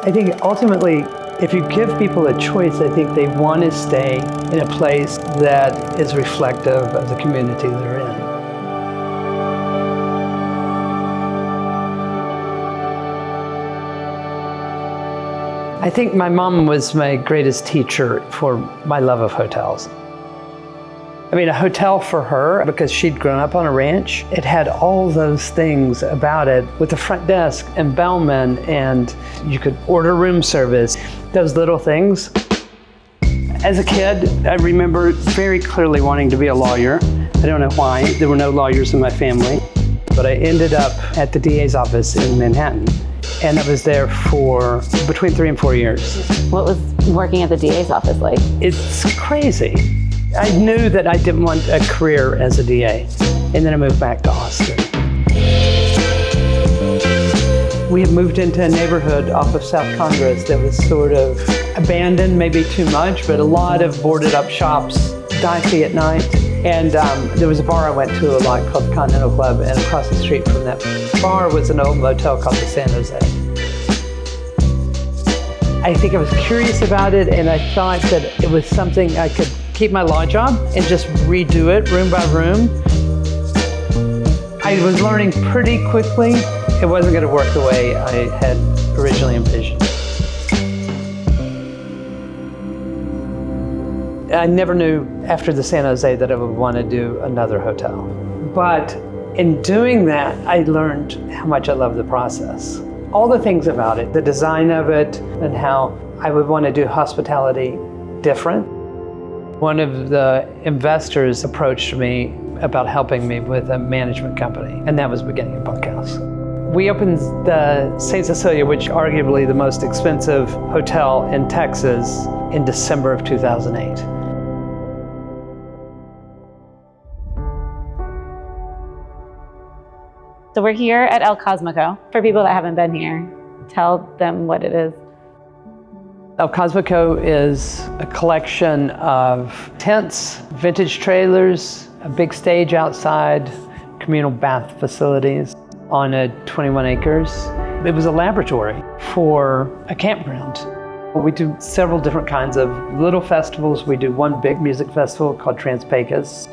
I think ultimately, if you give people a choice, I think they want to stay in a place that is reflective of the community they're in. I think my mom was my greatest teacher for my love of hotels. I mean, a hotel for her, because she'd grown up on a ranch, it had all those things about it with the front desk and bellman, and you could order room service, those little things. As a kid, I remember very clearly wanting to be a lawyer. I don't know why. There were no lawyers in my family, but I ended up at the DA's office in Manhattan. And I was there for between 3 and 4 years. What was working at the DA's office like? It's crazy. I knew that I didn't want a career as a DA. And then I moved back to Austin. We had moved into a neighborhood off of South Congress that was sort of abandoned, maybe too much, but a lot of boarded up shops, dicey at night. And there was a bar I went to a lot called the Continental Club, and across the street from that bar was an old motel called the San Jose. I think I was curious about it, and I thought that it was something I could keep my law job and just redo it room by room. I was learning pretty quickly it wasn't going to work the way I had originally envisioned. I never knew after the San Jose that I would want to do another hotel. But in doing that, I learned how much I love the process. All the things about it, the design of it, and how I would want to do hospitality different. One of the investors approached me about helping me with a management company, and that was beginning of Bunkhouse. We opened the St. Cecilia, which is arguably the most expensive hotel in Texas, in December of 2008. So we're here at El Cosmico. For people that haven't been here, tell them what it is. El Cosmico is a collection of tents, vintage trailers, a big stage outside, communal bath facilities on 21 acres. It was a laboratory for a campground. We do several different kinds of little festivals. We do one big music festival called Trans-Pecos.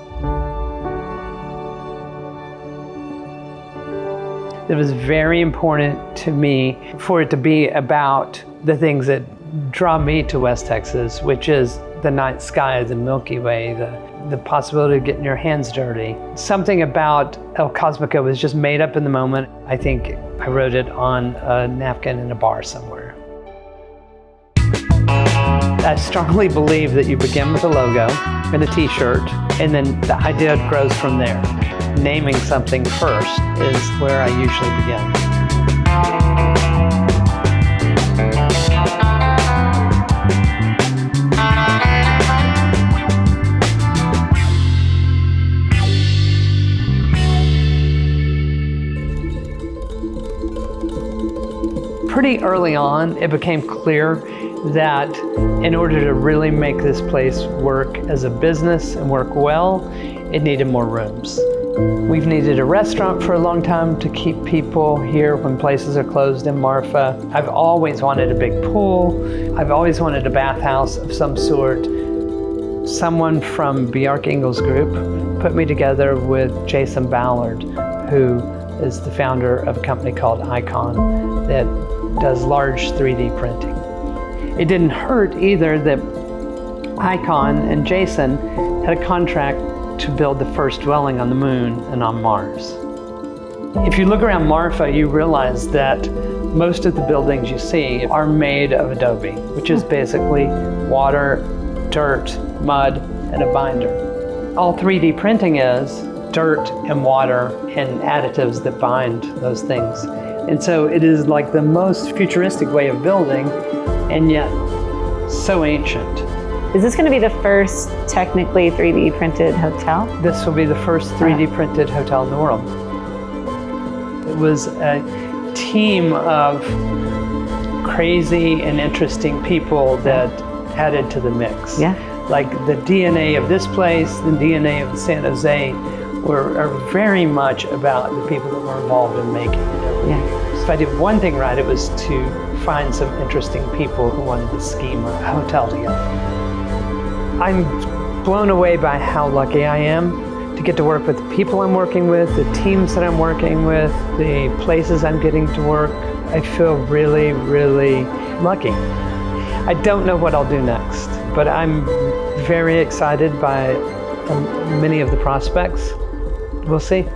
It was very important to me for it to be about the things that draw me to West Texas, which is the night sky, the Milky Way, the possibility of getting your hands dirty. Something about El Cosmico was just made up in the moment. I think I wrote it on a napkin in a bar somewhere. I strongly believe that you begin with a logo and a t-shirt, and then the idea grows from there. Naming something first is where I usually begin. Pretty early on, it became clear that in order to really make this place work as a business and work well, it needed more rooms. We've needed a restaurant for a long time to keep people here when places are closed in Marfa. I've always wanted a big pool. I've always wanted a bathhouse of some sort. Someone from Bjarke Ingels Group put me together with Jason Ballard, who is the founder of a company called Icon that does large 3D printing. It didn't hurt either that Icon and Jason had a contract to build the first dwelling on the moon and on Mars. If you look around Marfa, you realize that most of the buildings you see are made of adobe, which is basically water, dirt, mud, and a binder. All 3D printing is dirt and water and additives that bind those things. And so it is like the most futuristic way of building, and yet so ancient. Is this going to be the first technically 3D printed hotel? This will be the first 3D printed hotel in the world. It was a team of crazy and interesting people that added to the mix. Yeah. Like the DNA of this place, the DNA of San Jose are very much about the people that were involved in making it over the years. If I did one thing right, it was to find some interesting people who wanted to scheme a hotel together. I'm blown away by how lucky I am to get to work with the people I'm working with, the teams that I'm working with, the places I'm getting to work. I feel really, really lucky. I don't know what I'll do next, but I'm very excited by many of the prospects. We'll see.